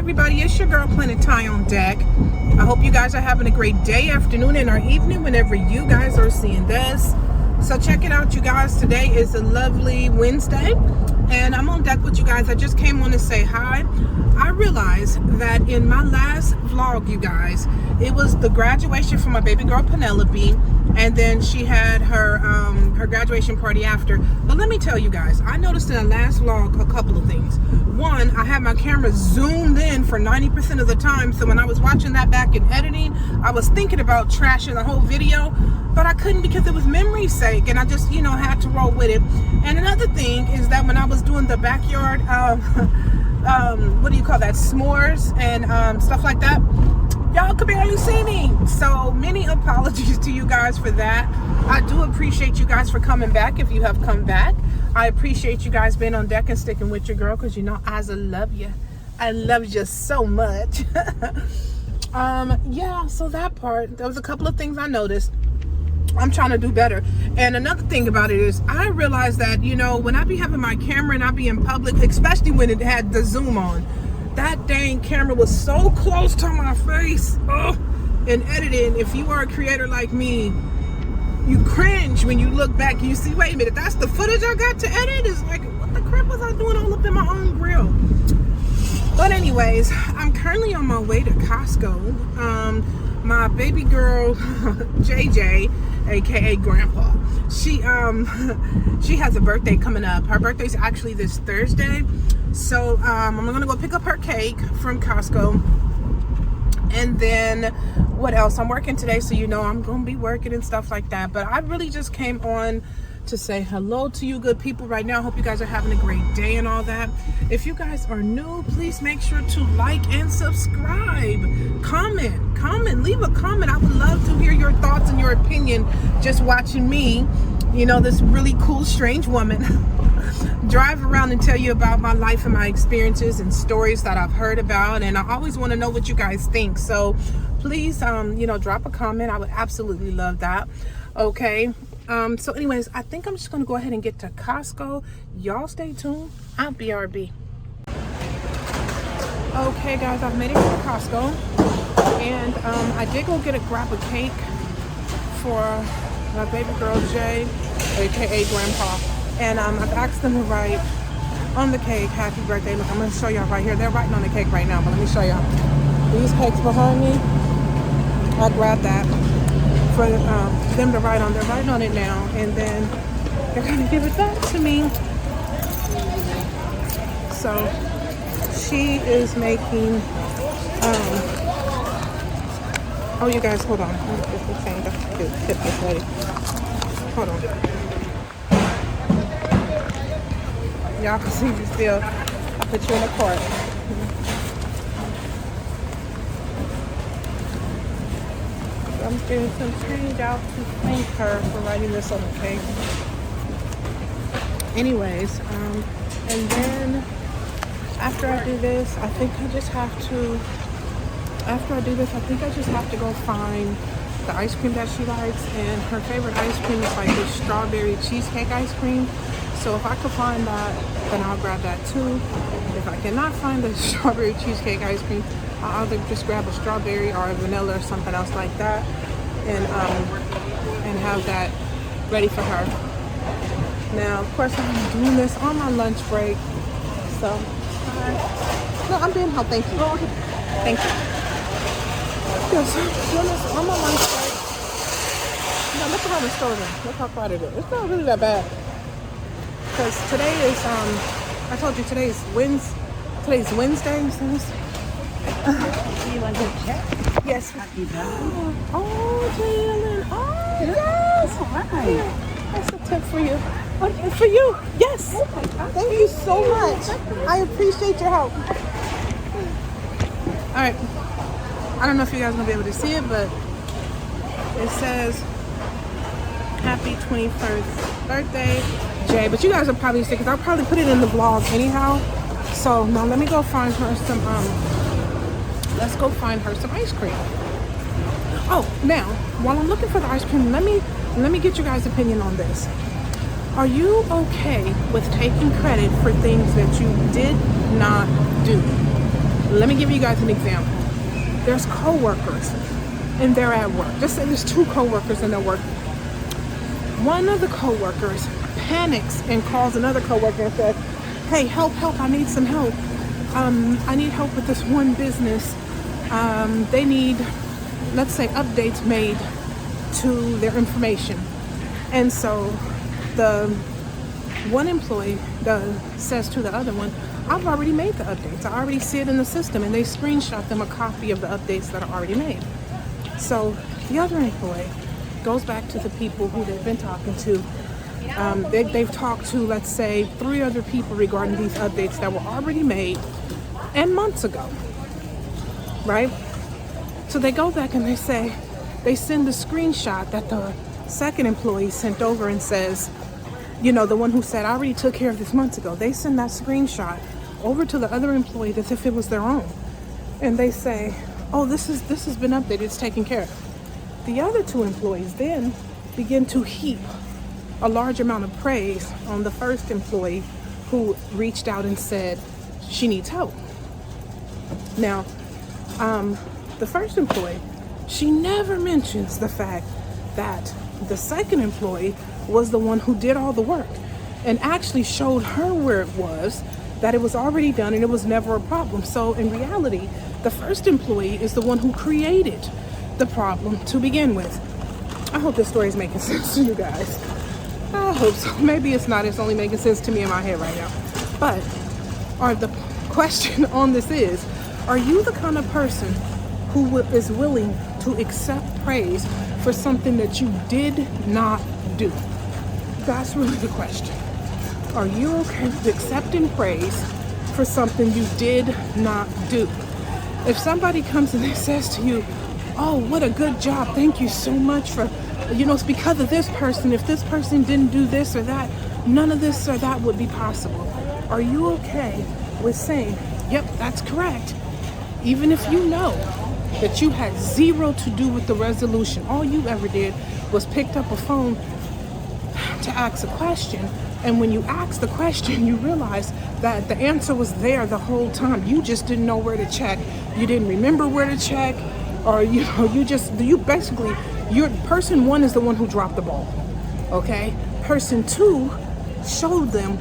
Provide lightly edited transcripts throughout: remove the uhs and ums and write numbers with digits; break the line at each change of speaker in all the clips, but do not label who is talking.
everybody, it's your girl Planet Ty on deck. I hope you guys are having a great day, afternoon, and or evening whenever you guys are seeing this. So check it out, you guys. Today is a lovely Wednesday and I'm on deck with you guys. I just came on to say hi. I realized that in my last vlog, you guys, it was the graduation for my baby girl Penelope, and then she had her graduation party after. But let me tell you guys, I noticed in the last vlog a couple of things. One, I had my camera zoomed in for 90% of the time, so when I was watching that back in editing, I was thinking about trashing the whole video, but I couldn't because it was memory's sake, and I just, you know, had to roll with it. And another thing is that when I was doing the backyard what do you call that, s'mores and stuff like that, y'all could barely see me. So many apologies to you guys for that. I do appreciate you guys for coming back if you have come back. I appreciate you guys being on deck and sticking with your girl, because you know I love you. I love you so much. Yeah, so that part, there was a couple of things I noticed. I'm trying to do better. And another thing about it is I realized that, you know, when I be having my camera and I be in public, especially when it had the zoom on, that dang camera was so close to my face. Oh, in editing, if you are a creator like me, you cringe when you look back and you see, wait a minute, that's the footage I got to edit? It's like, what the crap was I doing all up in my own grill? But anyways, I'm currently on my way to Costco. My baby girl, JJ, aka Grandpa, she has a birthday coming up. Her birthday's actually this Thursday. So I'm gonna go pick up her cake from Costco. And then what else? I'm working today, so you know I'm gonna be working and stuff like that. But I really just came on to say hello to you good people right now. Hope you guys are having a great day and all that. If you guys are new, please make sure to like and subscribe. Comment, leave a comment. I would love to hear your thoughts and your opinion just watching me, you know, this really cool strange woman drive around and tell you about my life and my experiences and stories that I've heard about. And I always want to know what you guys think, so please you know, drop a comment. I would absolutely love that. Okay, so anyways, I think I'm just gonna go ahead and get to Costco. Y'all stay tuned. I'll BRB. Okay guys, I've made it to Costco, and I did go grab a cake for my baby girl Jay, aka Grandpa. And I've asked them to write on the cake, happy birthday. Look, I'm gonna show y'all right here. They're writing on the cake right now, but let me show y'all. These cakes behind me, I grabbed that for them to write on. They're writing on it now, and then they're gonna give it back to me. So she is making, oh you guys, hold on. Tip this lady. Hold on. Y'all can see me still. I put you in a cart. So I'm getting some change out to thank her for writing this on the cake. Anyways, and then after I do this, I think I just have to, go find the ice cream that she likes, and her favorite ice cream is like this strawberry cheesecake ice cream. So if I could find that, then I'll grab that too. If I cannot find the strawberry cheesecake ice cream, I'll either just grab a strawberry or a vanilla or something else like that, and have that ready for her. Now, of course, I'm doing this on my lunch break. So, no, I'm being helpful. Thank you. Thank you. Yes, I'm doing this on my lunch break. Now, look at how the stores are. Look how quiet it is. It's not really that bad. Because today is, I told you today's Wednesday. Today's Wednesday. So
Do you want to check?
yes.
Happy birthday.
Oh, Jalen. Oh, yes.
All right.
Yeah. That's a tip for you. Okay, for you. Yes. Thank you so much. I appreciate your help. All right. I don't know if you guys are going to be able to see it, but it says happy 21st birthday, Jay. But you guys will probably see, because I'll probably put it in the vlog anyhow. So now let me go find her some, let's go find her some ice cream. Oh, now, while I'm looking for the ice cream, let me get you guys' opinion on this. Are you okay with taking credit for things that you did not do? Let me give you guys an example. There's co-workers and they're at work. Just say there's two co-workers and they're working. One of the co-workers panics and calls another co-worker and says, hey, help, I need some help. I need help with this one business. They need, let's say, updates made to their information. And so the one employee says to the other one, I've already made the updates. I already see it in the system, and they screenshot them a copy of the updates that are already made. So the other employee goes back to the people who they've been talking to. They've talked to, let's say, 3 other people regarding these updates that were already made and months ago, right? So they go back and they send the screenshot that the second employee sent over and says, you know, the one who said, I already took care of this months ago. They send that screenshot over to the other employee as if it was their own. And they say, oh, this has been updated, it's taken care of. The other 2 employees then begin to heap a large amount of praise on the first employee who reached out and said she needs help. Now, the first employee, she never mentions the fact that the second employee was the one who did all the work and actually showed her where it was, that it was already done and it was never a problem. So in reality, the first employee is the one who created the problem to begin with. I hope this story is making sense to you guys. I hope so. Maybe it's not. It's only making sense to me in my head right now. But the question on this is, are you the kind of person who is willing to accept praise for something that you did not do? That's really the question. Are you okay with accepting praise for something you did not do? If somebody comes and they says to you, oh, what a good job, thank you so much for, you know, it's because of this person. If this person didn't do this or that, none of this or that would be possible. Are you okay with saying, yep, that's correct, even if you know that you had zero to do with the resolution? All you ever did was picked up a phone to ask a question, and when you asked the question, you realized that the answer was there the whole time. You just didn't know where to check. You didn't remember where to check, or your person 1 is the one who dropped the ball. Okay, person 2 showed them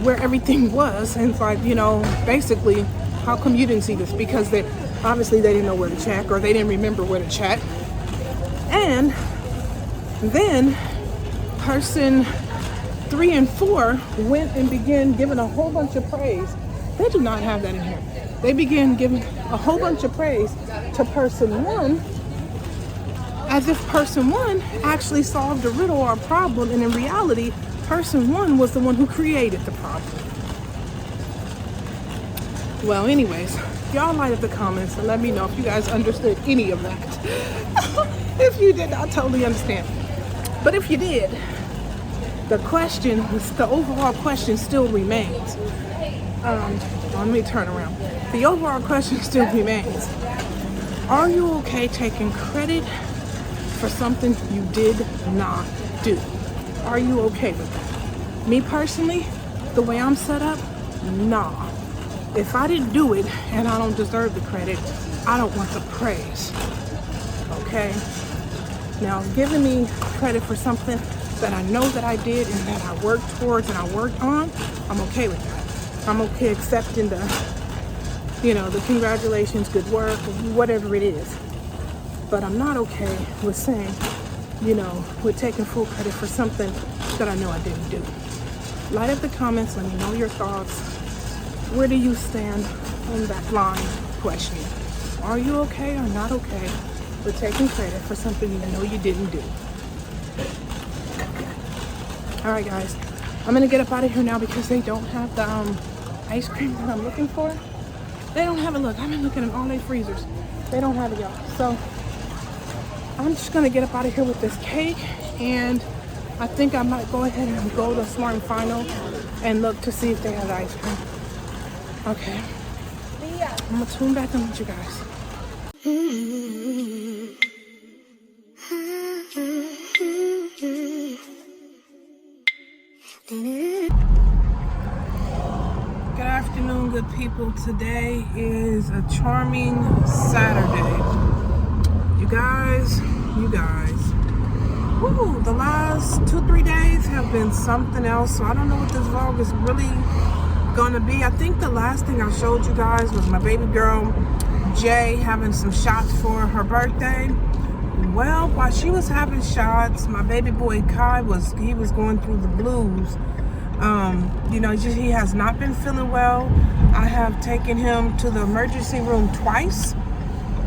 where everything was, and it's like, you know, basically, how come you didn't see this? Because they didn't know where to check, or they didn't remember where to check. And then person 3 and 4 went and began giving a whole bunch of praise. They do not have that in here. They began giving a whole bunch of praise to person 1, as if person 1 actually solved a riddle or a problem, and in reality, person 1 was the one who created the problem. Well, anyways, y'all light up the comments and let me know if you guys understood any of that. If you did, I totally understand. But if you did, the overall question still remains. Let me turn around. The overall question still remains. Are you okay taking credit for something you did not do? Are you okay with that? Me personally, the way I'm set up, nah. If I didn't do it and I don't deserve the credit, I don't want the praise. Okay? Now, giving me credit for something that I know that I did and that I worked towards and I worked on, I'm okay with that. I'm okay accepting the congratulations, good work, whatever it is. But I'm not okay with saying, with taking full credit for something that I know I didn't do. Light up the comments, let me know your thoughts. Where do you stand on that line questioning? Are you okay or not okay with taking credit for something you know you didn't do? All right, guys, I'm gonna get up out of here now because they don't have the ice cream that I'm looking for. They don't have it. Look, I've been looking in all their freezers. They don't have it, y'all. So I'm just gonna get up out of here with this cake, and I think I might go ahead and go to Smart and Final and look to see if they have the ice cream. Okay. I'm gonna tune back in with you guys. Good afternoon, morning, good people. Today is a charming Saturday. You guys, woo, the last 2-3 days have been something else, so I don't know what this vlog is really gonna be. I think the last thing I showed you guys was my baby girl, Jay, having some shots for her birthday. Well, while she was having shots, my baby boy Kai was going through the blues. He has not been feeling well. I have taken him to the emergency room twice,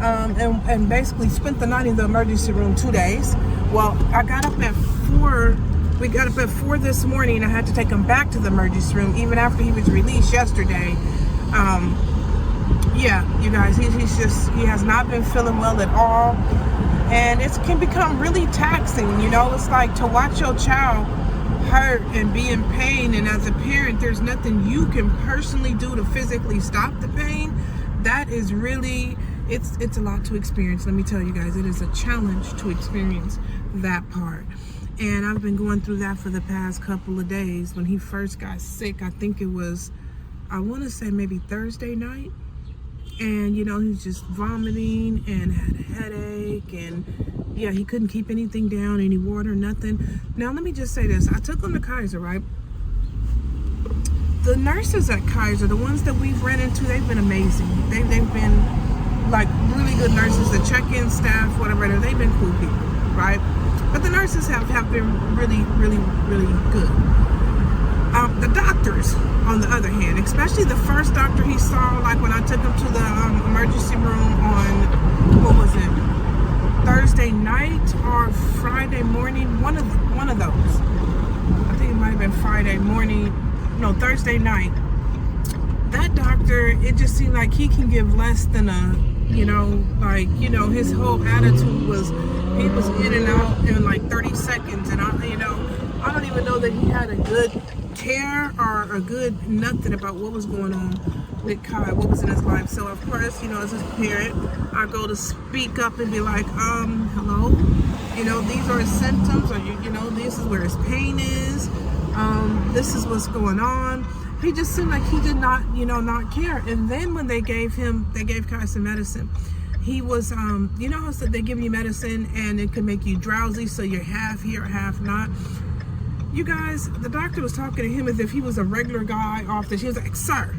and basically spent the night in the emergency room 2 days. Well, I got up at 4. We got up at 4 this morning. I had to take him back to the emergency room even after he was released yesterday. Yeah, you guys, he has not been feeling well at all, and it can become really taxing. It's like to watch your child hurt and be in pain, and as a parent there's nothing you can personally do to physically stop the pain. That is really, it's a lot to experience. Let me tell you guys, it is a challenge to experience that part, and I've been going through that for the past couple of days. When he first got sick, I think it was, I want to say maybe Thursday night, and he was just vomiting and had a headache, and yeah, he couldn't keep anything down, any water, nothing. Now, let me just say this. I took him to Kaiser, right? The nurses at Kaiser, the ones that we've ran into, they've been amazing. They've been like really good nurses. The check-in staff, whatever, they've been cool people, right? But the nurses have been really, really, really good. The doctors, on the other hand, especially the first doctor he saw, like when I took him to the emergency room on, what was it, Thursday night or Friday morning, one of those. I think it might have been Friday morning, no, Thursday night. That doctor, it just seemed like he can give less than his whole attitude was, he was in and out in like 30 seconds, and I don't even know that he had a good care or a good nothing about what was going on with Kai, what was in his life. So of course, as his parent, I go to speak up and be like, hello, these are his symptoms, or this is where his pain is, this is what's going on. He just seemed like he did not, not care. And then when they gave Kai some medicine, he was, how said they give you medicine and it can make you drowsy, so you're half here, half not. You guys, the doctor was talking to him as if he was a regular guy off the, he was like, sir,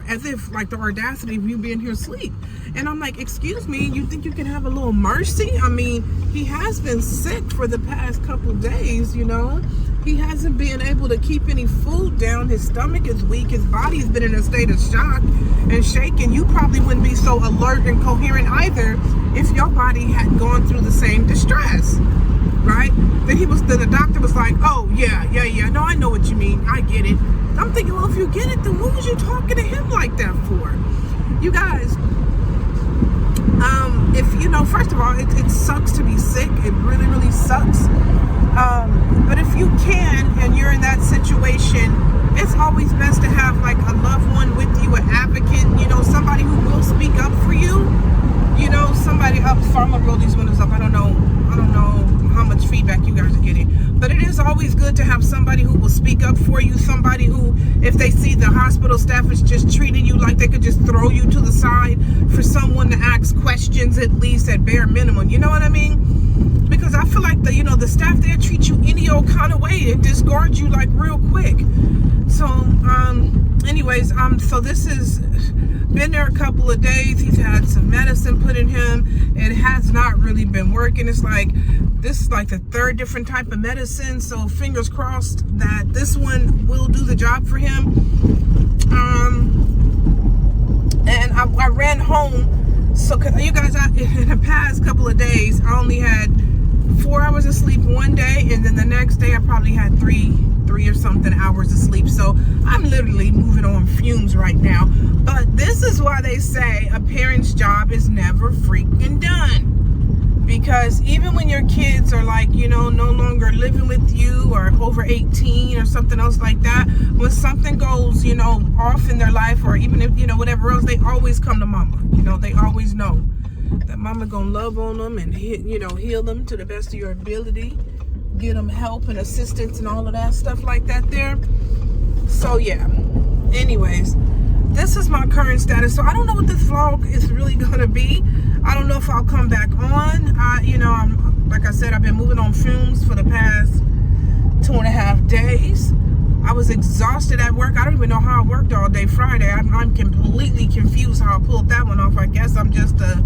as if like the audacity of you being here asleep. And I'm like, excuse me, you think you can have a little mercy? I mean, he has been sick for the past couple days, He hasn't been able to keep any food down. His stomach is weak. His body's been in a state of shock and shaking. You probably wouldn't be so alert and coherent either if your body had gone through the same distress, right? Then the doctor was like, oh, yeah, no, I know what you mean. I get it. I'm thinking, well, if you get it, then what was you talking to him like that for? You guys, first of all, it sucks to be sick. It really, really sucks. But if you can, and you're in that situation, it's always best to have like a loved one with you, an advocate, somebody who will speak up for you, somebody up. So I'm gonna roll these windows up. I don't know how much feedback you guys are getting, but it is always good to have somebody who will speak up for you, somebody who, if they see the hospital staff is just treating you like they could just throw you to the side, for someone to ask questions at least at bare minimum, you know what I mean? Because I feel like the staff there treat you any old kind of way and discard you like real quick. So anyways, so this has been there a couple of days. He's had some medicine put in him. It has not really been working. This is like the 3rd different type of medicine, so fingers crossed that this one will do the job for him. And I ran home, so you guys, in the past couple of days, I only had 4 hours of sleep one day, and then the next day I probably had three or something hours of sleep. So I'm literally moving on fumes right now. But this is why they say a parent's job is never freaking done. Because even when your kids are like, no longer living with you, or over 18 or something else like that, when something goes, off in their life, or even if, whatever else, they always come to mama. They always know that mama gonna love on them and, heal them to the best of your ability, get them help and assistance and all of that stuff like that there. So yeah, anyways, this my current status. So I don't know what this vlog is really gonna be. I don't know if I'll come back on. You know, like I said, I've been moving on fumes for the past 2.5 days. I was exhausted at work. I don't even know how I worked all day Friday. I'm completely confused how I pulled that one off. I guess I'm just a,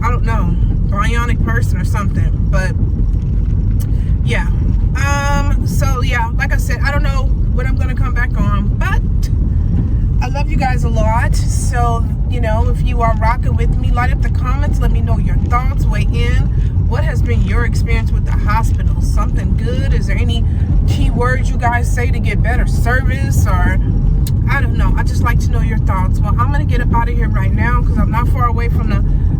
I don't know, bionic person or something. But yeah. So yeah, like I said, I don't know when I'm gonna come back on, but I love you guys a lot. So, you know, if you are rocking with me, light up the comments, let me know your thoughts, weigh in. What has been your experience with the hospital? Something good? Is there any key words you guys say to get better service? Or I don't know. I just like to know your thoughts. Well, I'm gonna get up out of here right now because I'm not far away from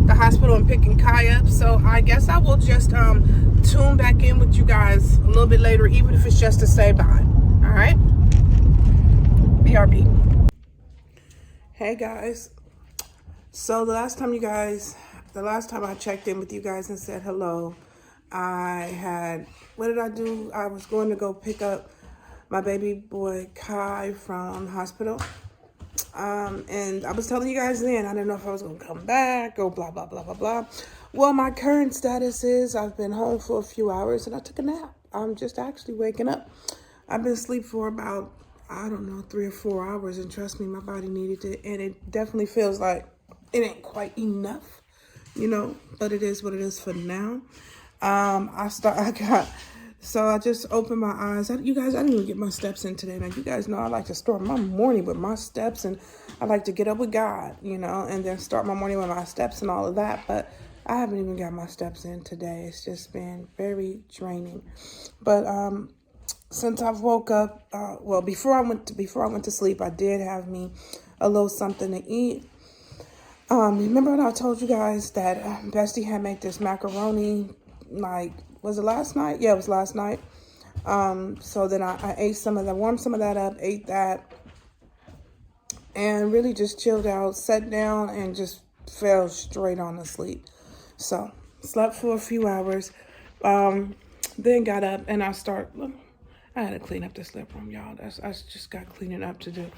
the hospital and picking Kai up. So I guess I will just tune back in with you guys a little bit later, even if it's just to say bye. All right? BRB. Hey guys. So the last time I checked in with you guys and said hello, what did I do? I was going to go pick up my baby boy Kai from the hospital. And I was telling you guys then, I didn't know if I was going to come back or blah, blah, blah, blah, blah. Well, my current status is I've been home for a few hours and I took a nap. I'm just actually waking up. I've been asleep for about, I don't know, 3 or 4 hours. And trust me, my body needed it. And it definitely feels like it ain't quite enough, you know, but it is what it is for now. So I just opened my eyes. You guys, I didn't even get my steps in today. Now, you guys know I like to start my morning with my steps, and I like to get up with God, you know, and then start my morning with my steps and all of that. But I haven't even got my steps in today. It's just been very draining. But since I've woke up, well, before I went to sleep, I did have me a little something to eat. Remember when I told you guys that Bestie had made this macaroni, like, was it last night? Yeah, it was last night. So then I ate some of that, warmed some of that up, ate that, and really just chilled out, sat down, and just fell straight on to sleep. So slept for a few hours, then got up and I had to clean up the slip room, y'all. I just got cleaning up to do.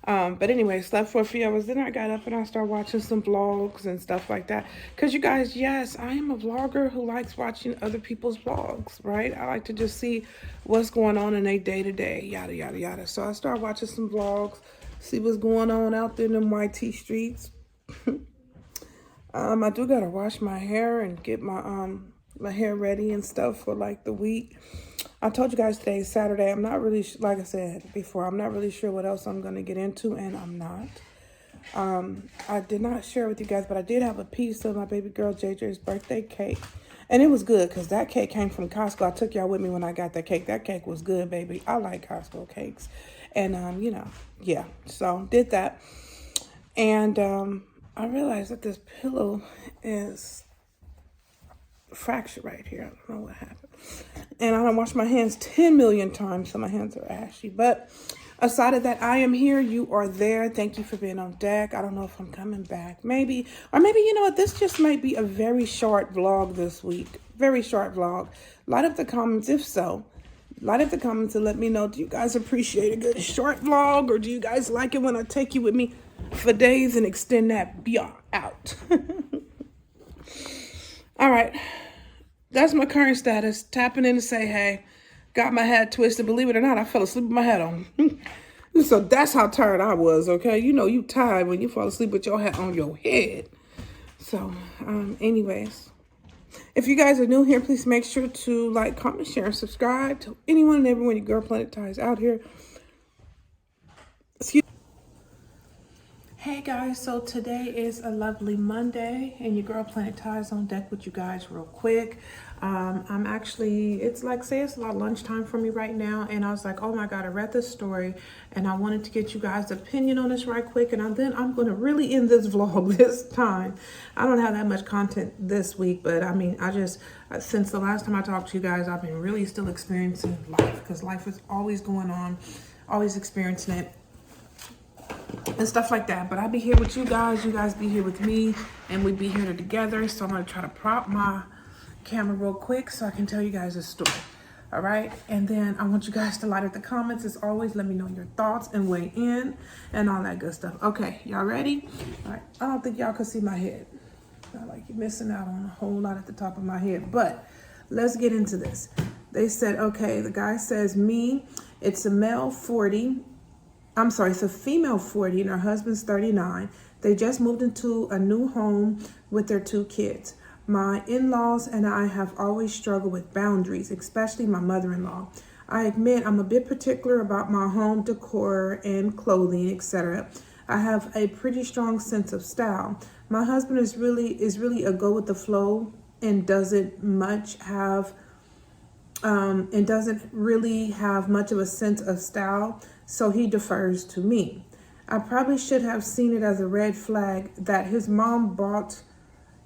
But anyway, slept for a few hours. Then I got up and I started watching some vlogs and stuff like that. Because you guys, yes, I am a vlogger who likes watching other people's vlogs, right? I like to just see what's going on in their day-to-day, yada, yada, yada. So I started watching some vlogs, see what's going on out there in them YT streets. I do got to wash my hair and get my hair ready and stuff for like the week. I told you guys today is Saturday. I'm not really, like I said before, I'm not really sure what else I'm going to get into, and I'm not. I did not share with you guys, but I did have a piece of my baby girl JJ's birthday cake. And it was good because that cake came from Costco. I took y'all with me when I got that cake. That cake was good, baby. I like Costco cakes. And, you know, yeah. So did that. And I realized that this pillow is fractured right here. I don't know what happened. And I don't wash my hands 10 million times, so my hands are ashy. But aside of that, I am here. You are there. Thank you for being on deck. I don't know if I'm coming back. Maybe. Or maybe, you know what? This just might be a very short vlog this week. Very short vlog. Light up the comments if so. Light up the comments and let me know. Do you guys appreciate a good short vlog? Or do you guys like it when I take you with me for days and extend that beyond out? All right. That's my current status. Tapping in to say, hey, got my head twisted. Believe it or not, I fell asleep with my head on. So that's how tired I was, okay? You know you tired when you fall asleep with your hat on your head. So, anyways, if you guys are new here, please make sure to like, comment, share, and subscribe to anyone and everyone your Girl Planet ties out here. Excuse me. Hey guys, so today is a lovely Monday and your Girl Planet ties on deck with you guys real quick. I'm actually, it's like, say it's about lunchtime for me right now, and I was like, oh my God, I read this story and I wanted to get you guys' opinion on this right quick, and then I'm going to really end this vlog this time. I don't have that much content this week, but I mean, since the last time I talked to you guys, I've been really still experiencing life, because life is always going on, always experiencing it and stuff like that. But I'll be here with you guys be here with me, and we be here together. So I'm going to try to prop my camera real quick so I can tell you guys a story. All right. And then I want you guys to light up the comments. As always, let me know your thoughts and weigh in and all that good stuff. Okay. Y'all ready? All right. I don't think y'all can see my head. Not like you're missing out on a whole lot at the top of my head, but let's get into this. They said, okay, the guy says, me, it's a male 40. I'm sorry, it's a female 40 and her husband's 39. They just moved into a new home with their 2 kids. My in-laws and I have always struggled with boundaries, especially my mother-in-law. I admit I'm a bit particular about my home decor and clothing, etc. I have a pretty strong sense of style. My husband is really a go with the flow and doesn't really have much of a sense of style, so he defers to me. I probably should have seen it as a red flag that his mom bought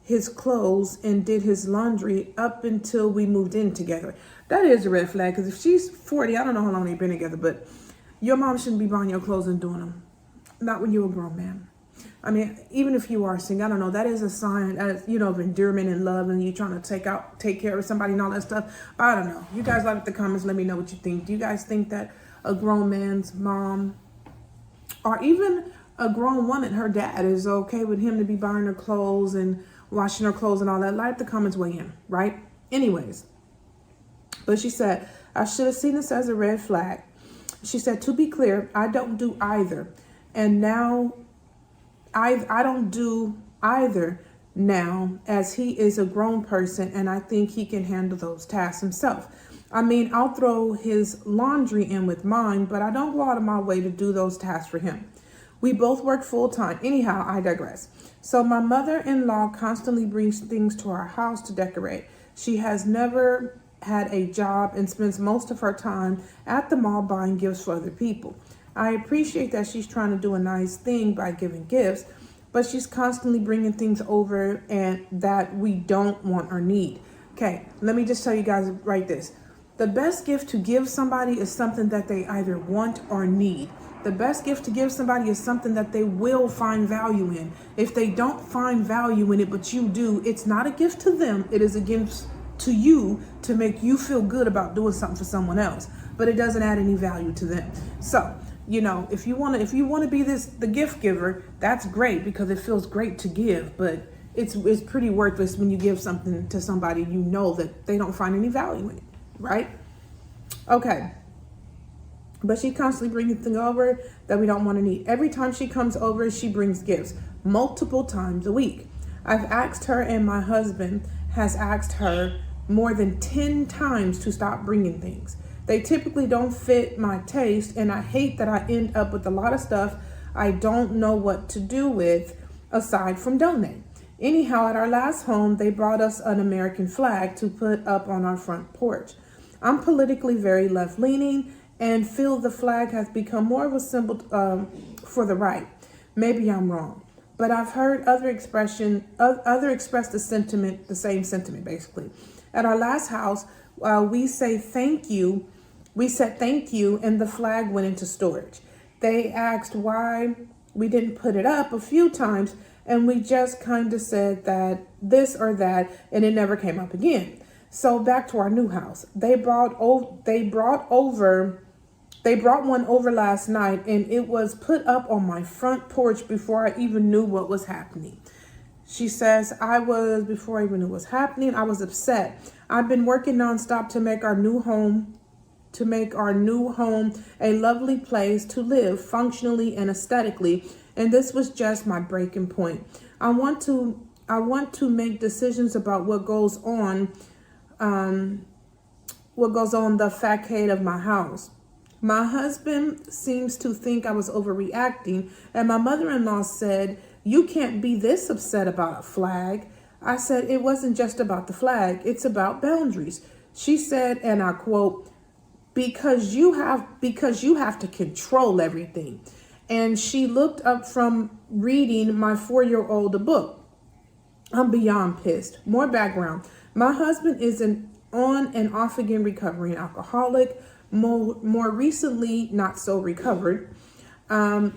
his clothes and did his laundry up until we moved in together. That is a red flag, because if she's 40, I don't know how long they've been together, but your mom shouldn't be buying your clothes and doing them. Not when you're a grown man. I mean, even if you are single, I don't know, that is a sign, of endearment and love, and you trying to take care of somebody and all that stuff. I don't know. You guys like the comments. Let me know what you think. Do you guys think that a grown man's mom, or even a grown woman, her dad, is okay with him to be buying her clothes and washing her clothes and all that? Like the comments, weigh in, right? Anyways, but she said, I should have seen this as a red flag. She said, to be clear, I don't do either. And now I don't do either now, as he is a grown person and I think he can handle those tasks himself. I mean, I'll throw his laundry in with mine, but I don't go out of my way to do those tasks for him. We both work full time. Anyhow, I digress. So my mother-in-law constantly brings things to our house to decorate. She has never had a job and spends most of her time at the mall buying gifts for other people. I appreciate that she's trying to do a nice thing by giving gifts, but she's constantly bringing things over and that we don't want or need. Okay, let me just tell you guys right this. The best gift to give somebody is something that they either want or need. The best gift to give somebody is something that they will find value in. If they don't find value in it, but you do, it's not a gift to them. It is a gift to you to make you feel good about doing something for someone else, but it doesn't add any value to them. So, if you want to be the gift giver, that's great, because it feels great to give, but it's pretty worthless when you give something to somebody that they don't find any value in it, right? Okay. But she constantly brings things over that we don't want to need. Every time she comes over, she brings gifts multiple times a week. I've asked her, and my husband has asked her more than 10 times to stop bringing things. They typically don't fit my taste, and I hate that I end up with a lot of stuff I don't know what to do with aside from donate. Anyhow, at our last home, they brought us an American flag to put up on our front porch. I'm politically very left-leaning and feel the flag has become more of a symbol for the right. Maybe I'm wrong, but I've heard other express the same sentiment basically. At our last house, we said thank you, and the flag went into storage. They asked why we didn't put it up a few times, and we just kind of said that this or that, and it never came up again. So back to our new house. They brought one over last night, and it was put up on my front porch before I even knew what was happening. She says, before I even knew what was happening, I was upset. I've been working nonstop to make our new home a lovely place to live functionally and aesthetically, and this was just my breaking point. I want to make decisions about what goes on the facade of my house. My husband seems to think I was overreacting, and my mother-in-law said, you can't be this upset about a flag. I said, it wasn't just about the flag, it's about boundaries. She said, and I quote, because you have to control everything. And she looked up from reading my 4-year-old a book. I'm beyond pissed. More background. My husband is an on and off again recovering alcoholic, more recently not so recovered.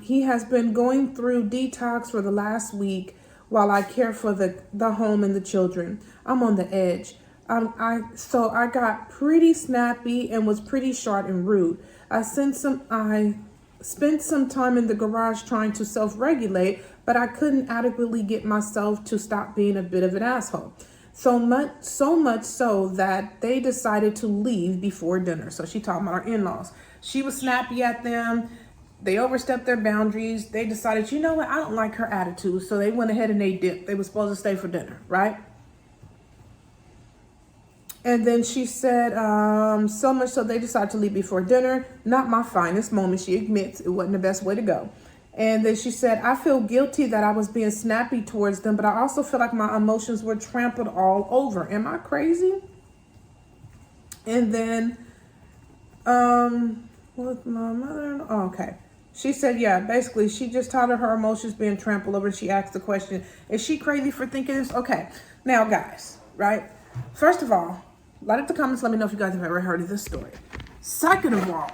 He has been going through detox for the last week while I care for the home and the children. I'm on the edge. So I got pretty snappy and was pretty short and rude. I spent some time in the garage trying to self-regulate, but I couldn't adequately get myself to stop being a bit of an asshole. So much so that they decided to leave before dinner. So she talking about her in-laws. She was snappy at them. They overstepped their boundaries. They decided, you know what, I don't like her attitude. So they went ahead and they dipped. They were supposed to stay for dinner, right? And then she said, so much so they decided to leave before dinner. Not my finest moment. She admits it wasn't the best way to go. And then she said, I feel guilty that I was being snappy towards them, but I also feel like my emotions were trampled all over. Am I crazy? And then, with my mother, oh, okay. She said, yeah, basically, she just told her emotions being trampled over. She asked the question, is she crazy for thinking this? Okay. Now, guys, right? First of all, write up the comments. Let me know if you guys have ever heard of this story. Second of all,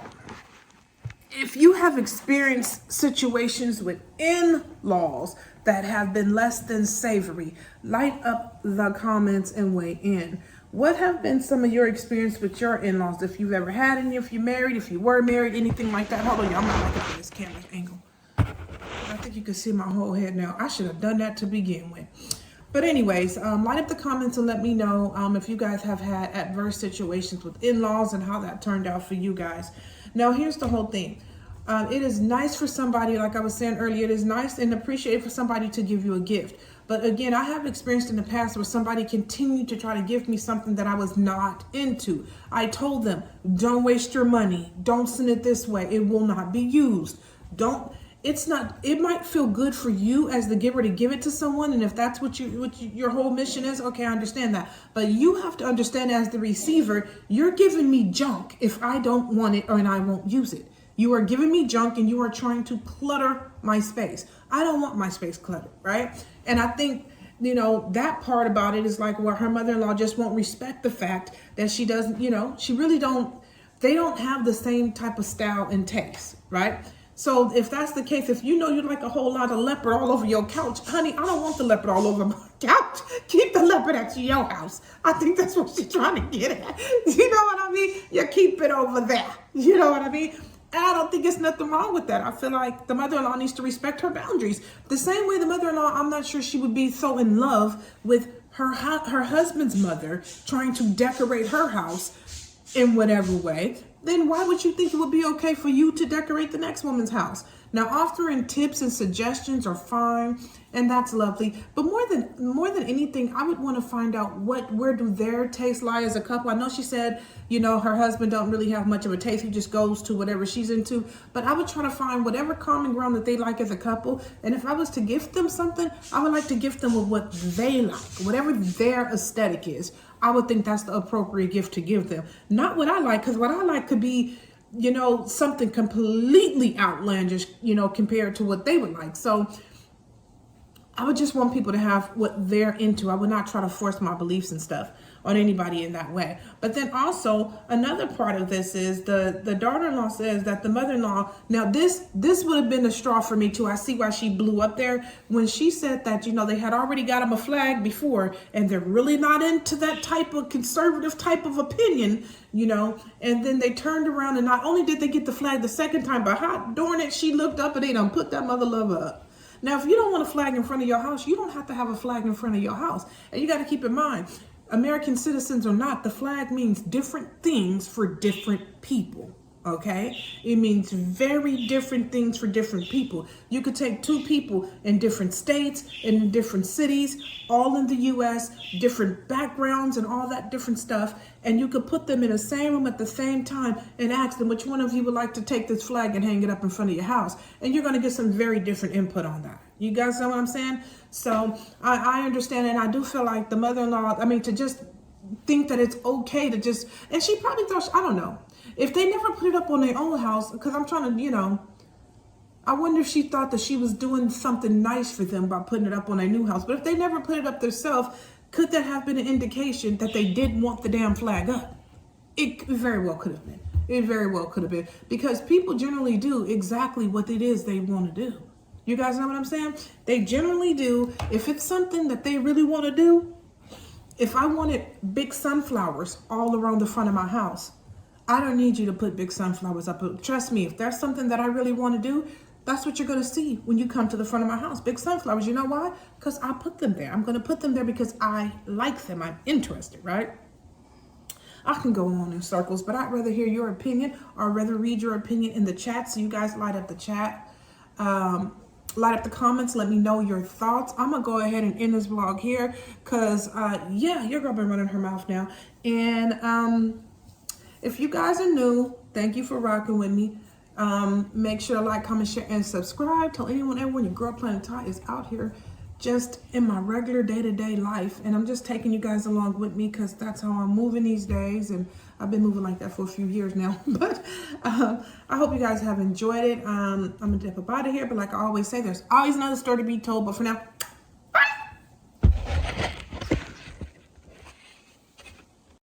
if you have experienced situations with in-laws that have been less than savory, light up the comments and weigh in. What have been some of your experience with your in-laws? If you've ever had any, if you're married, if you were married, anything like that. Hold on, y'all. I'm not looking at this camera angle. I think you can see my whole head now. I should have done that to begin with. But anyways, light up the comments and let me know if you guys have had adverse situations with in-laws and how that turned out for you guys. Now, here's the whole thing. It is nice for somebody, like I was saying earlier, it is nice and appreciated for somebody to give you a gift. But again, I have experienced in the past where somebody continued to try to give me something that I was not into. I told them, don't waste your money. Don't send it this way. It will not be used. It might feel good for you as the giver to give it to someone. And if that's what your whole mission is, okay, I understand that. But you have to understand as the receiver, you're giving me junk if I don't want it and I won't use it. You are giving me junk and you are trying to clutter my space. I don't want my space cluttered, right? And I think, that part about it is like, well, her mother-in-law just won't respect the fact that she doesn't, they don't have the same type of style and taste, right? So if that's the case, if you like a whole lot of leopard all over your couch, honey, I don't want the leopard all over my couch. Keep the leopard at your house. I think that's what she's trying to get at. You know what I mean? You keep it over there. You know what I mean? And I don't think there's nothing wrong with that. I feel like the mother-in-law needs to respect her boundaries. The same way the mother-in-law, I'm not sure she would be so in love with her husband's mother trying to decorate her house in whatever way. Then why would you think it would be okay for you to decorate the next woman's house? Now, offering tips and suggestions are fine, and that's lovely. But more than anything, I would want to find out where do their tastes lie as a couple. I know she said, her husband don't really have much of a taste. He just goes to whatever she's into. But I would try to find whatever common ground that they like as a couple. And if I was to gift them something, I would like to gift them with what they like, whatever their aesthetic is. I would think that's the appropriate gift to give them. Not what I like, because what I like could be, something completely outlandish, compared to what they would like. So I would just want people to have what they're into. I would not try to force my beliefs and stuff on anybody in that way. But then also another part of this is the daughter-in-law says that the mother-in-law, now this would have been a straw for me too. I see why she blew up there when she said that, they had already got him a flag before and they're really not into that type of conservative type of opinion, and then they turned around and not only did they get the flag the second time, but hot darn it, she looked up and they done put that mother lover up. Now, if you don't want a flag in front of your house, you don't have to have a flag in front of your house. And you got to keep in mind, American citizens or not, the flag means different things for different people, okay? It means very different things for different people. You could take two people in different states, in different cities, all in the U.S., different backgrounds and all that different stuff, and you could put them in the same room at the same time and ask them which one of you would like to take this flag and hang it up in front of your house, and you're going to get some very different input on that. You guys know what I'm saying? So I understand, and I do feel like the mother-in-law, to just think that it's okay to just, and she probably thought, I don't know, if they never put it up on their own house, because I'm trying to, I wonder if she thought that she was doing something nice for them by putting it up on their new house. But if they never put it up themselves, could that have been an indication that they did want the damn flag up? It very well could have been. It very well could have been. Because people generally do exactly what it is they want to do. You guys know what I'm saying? They generally do. If it's something that they really want to do, If I wanted big sunflowers all around the front of my house, I don't need you to put big sunflowers up. Trust me, if there's something that I really want to do, that's what you're going to see when you come to the front of my house. Big sunflowers. You know why? Because I put them there. I'm going to put them there because I like them. I'm interested, right? I can go on in circles, but I'd rather hear your opinion, or I'd rather read your opinion in the chat. So you guys light up the chat. Light up the comments. Let me know your thoughts. I'm going to go ahead and end this vlog here because, yeah, your girl been running her mouth now. And if you guys are new, thank you for rocking with me. Make sure to like, comment, share, and subscribe. Tell everyone your girl Planet Ty is out here just in my regular day-to-day life. And I'm just taking you guys along with me because that's how I'm moving these days. And I've been moving like that for a few years now. But I hope you guys have enjoyed it. I'm going to dip up out of here. But like I always say, there's always another story to be told. But for now,